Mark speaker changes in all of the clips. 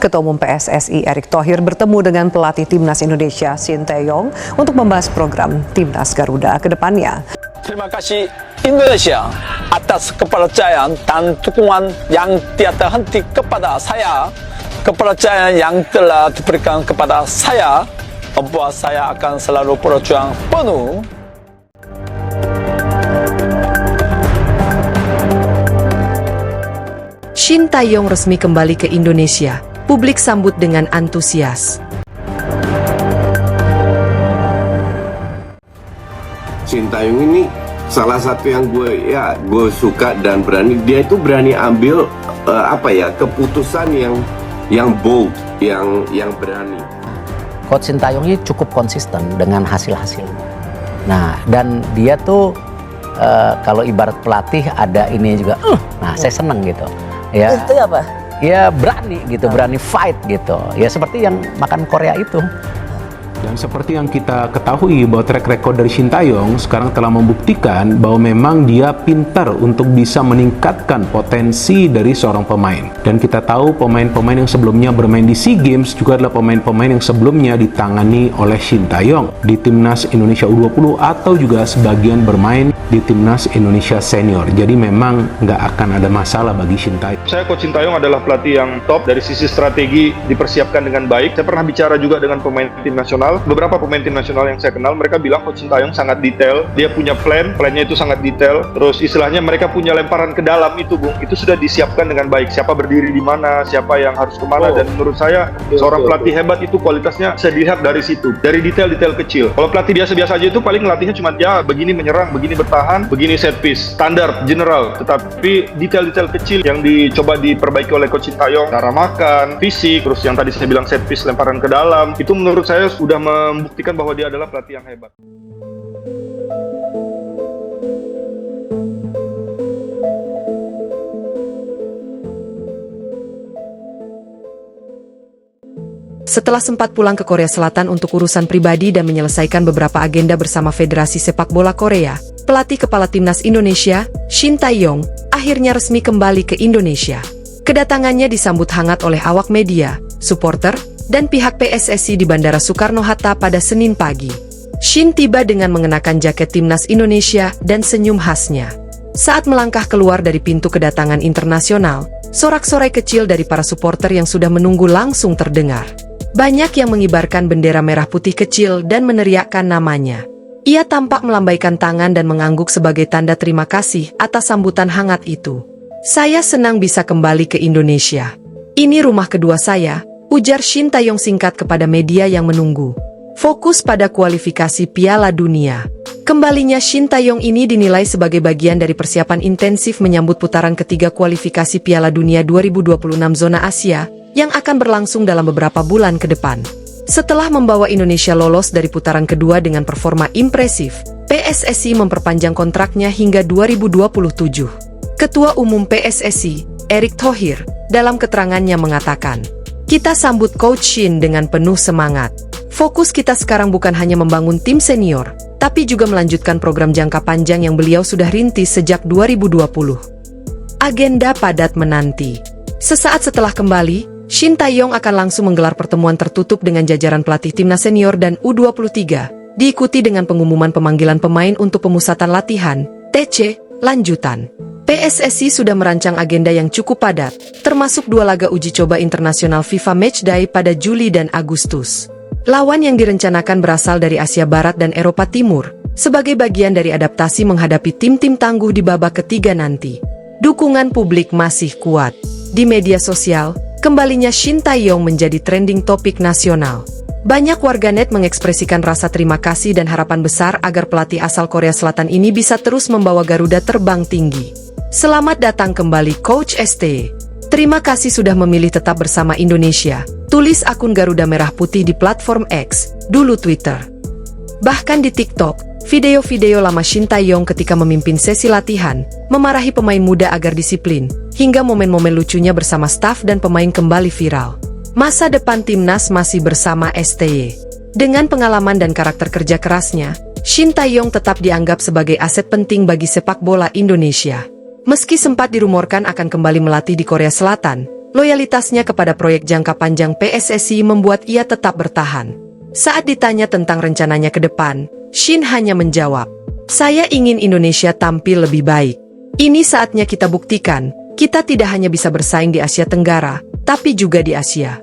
Speaker 1: Ketua Umum PSSI Erick Thohir bertemu dengan pelatih Timnas Indonesia Shin Tae-yong untuk membahas program Timnas Garuda ke depannya.
Speaker 2: Terima kasih Indonesia atas kepercayaan dan dukungan yang tiada henti kepada saya. Kepercayaan yang telah diberikan kepada saya membuat saya akan selalu berjuang penuh.
Speaker 3: Shin Tae-yong resmi kembali ke Indonesia. Publik sambut dengan antusias.
Speaker 4: Shin Tae-yong ini salah satu yang gue suka dan berani. Dia itu berani ambil keputusan yang bold, yang berani.
Speaker 5: Coach Shin Tae-yong ini cukup konsisten dengan hasil-hasilnya. Nah, dan dia tuh kalau ibarat pelatih ada ini juga. Nah, saya seneng gitu. Ya.
Speaker 6: Itu apa?
Speaker 5: Ya berani gitu, berani fight gitu. Ya seperti yang makan Korea itu.
Speaker 7: Dan seperti yang kita ketahui bahwa track record dari Shin Tae-yong sekarang telah membuktikan bahwa memang dia pintar untuk bisa meningkatkan potensi dari seorang pemain. Dan kita tahu pemain-pemain yang sebelumnya bermain di SEA Games juga adalah pemain-pemain yang sebelumnya ditangani oleh Shin Tae-yong di Timnas Indonesia U20 atau juga sebagian bermain di Timnas Indonesia Senior. Jadi memang nggak akan ada masalah bagi Shin Tae-yong.
Speaker 8: Saya Coach Shin Tae-yong adalah pelatih yang top dari sisi strategi, dipersiapkan dengan baik. Saya pernah bicara juga dengan pemain tim nasional. Beberapa pemain tim nasional yang saya kenal, mereka bilang Coach Shin Tae-yong sangat detail. Dia punya plannya itu sangat detail. Terus istilahnya mereka punya lemparan ke dalam itu, Bung. Itu sudah disiapkan dengan baik. Siapa berdiri di mana, siapa yang harus kemana. Dan menurut saya, seorang pelatih hebat itu kualitasnya bisa dilihat dari situ. Dari detail-detail kecil. Kalau pelatih biasa-biasa aja itu paling latihnya cuma ya begini menyerang, begini bertahan, begini set piece. Standar, general. Tetapi detail-detail kecil yang dicoba diperbaiki oleh Coach Shin Tae-yong, cara makan, fisik, terus yang tadi saya bilang set piece, lemparan ke dalam, itu menurut saya sudah membuktikan bahwa dia adalah pelatih yang hebat.
Speaker 3: Setelah sempat pulang ke Korea Selatan untuk urusan pribadi dan menyelesaikan beberapa agenda bersama Federasi Sepak Bola Korea, pelatih kepala Timnas Indonesia, Shin Tae-yong, akhirnya resmi kembali ke Indonesia. Kedatangannya disambut hangat oleh awak media, supporter, dan pihak PSSI di Bandara Soekarno-Hatta pada Senin pagi. Shin tiba dengan mengenakan jaket Timnas Indonesia dan senyum khasnya. Saat melangkah keluar dari pintu kedatangan internasional, sorak-sorai kecil dari para supporter yang sudah menunggu langsung terdengar. Banyak yang mengibarkan bendera merah putih kecil dan meneriakkan namanya. Ia tampak melambaikan tangan dan mengangguk sebagai tanda terima kasih atas sambutan hangat itu. "Saya senang bisa kembali ke Indonesia. Ini rumah kedua saya," ujar Shin Tae-yong singkat kepada media yang menunggu. Fokus pada kualifikasi Piala Dunia. Kembalinya Shin Tae-yong ini dinilai sebagai bagian dari persiapan intensif menyambut putaran ketiga kualifikasi Piala Dunia 2026 zona Asia yang akan berlangsung dalam beberapa bulan ke depan. Setelah membawa Indonesia lolos dari putaran kedua dengan performa impresif, PSSI memperpanjang kontraknya hingga 2027. Ketua Umum PSSI, Erick Thohir, dalam keterangannya mengatakan, "Kita sambut Coach Shin dengan penuh semangat. Fokus kita sekarang bukan hanya membangun tim senior, tapi juga melanjutkan program jangka panjang yang beliau sudah rintis sejak 2020. Agenda padat menanti. Sesaat setelah kembali, Shin Tae-yong akan langsung menggelar pertemuan tertutup dengan jajaran pelatih timnas senior dan U23, diikuti dengan pengumuman pemanggilan pemain untuk pemusatan latihan, TC, lanjutan. PSSI sudah merancang agenda yang cukup padat, termasuk 2 laga uji coba internasional FIFA Matchday pada Juli dan Agustus. Lawan yang direncanakan berasal dari Asia Barat dan Eropa Timur, sebagai bagian dari adaptasi menghadapi tim-tim tangguh di babak ketiga nanti. Dukungan publik masih kuat. Di media sosial, kembalinya Shin Tae-yong menjadi trending topik nasional. Banyak warganet mengekspresikan rasa terima kasih dan harapan besar agar pelatih asal Korea Selatan ini bisa terus membawa Garuda terbang tinggi. "Selamat datang kembali Coach ST. Terima kasih sudah memilih tetap bersama Indonesia," tulis akun Garuda Merah Putih di platform X, dulu Twitter. Bahkan di TikTok, video-video lama Shin Tae-yong ketika memimpin sesi latihan, memarahi pemain muda agar disiplin, hingga momen-momen lucunya bersama staf dan pemain kembali viral. Masa depan timnas masih bersama STY. Dengan pengalaman dan karakter kerja kerasnya, Shin Tae-yong tetap dianggap sebagai aset penting bagi sepak bola Indonesia. Meski sempat dirumorkan akan kembali melatih di Korea Selatan, loyalitasnya kepada proyek jangka panjang PSSI membuat ia tetap bertahan. Saat ditanya tentang rencananya ke depan, Shin hanya menjawab, "Saya ingin Indonesia tampil lebih baik. Ini saatnya kita buktikan, kita tidak hanya bisa bersaing di Asia Tenggara, tapi juga di Asia."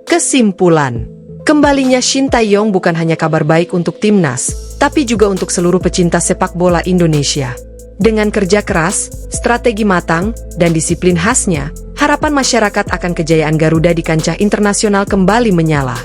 Speaker 3: Kesimpulan, kembalinya Shin Tae-yong bukan hanya kabar baik untuk timnas, tapi juga untuk seluruh pecinta sepak bola Indonesia. Dengan kerja keras, strategi matang, dan disiplin khasnya, harapan masyarakat akan kejayaan Garuda di kancah internasional kembali menyala.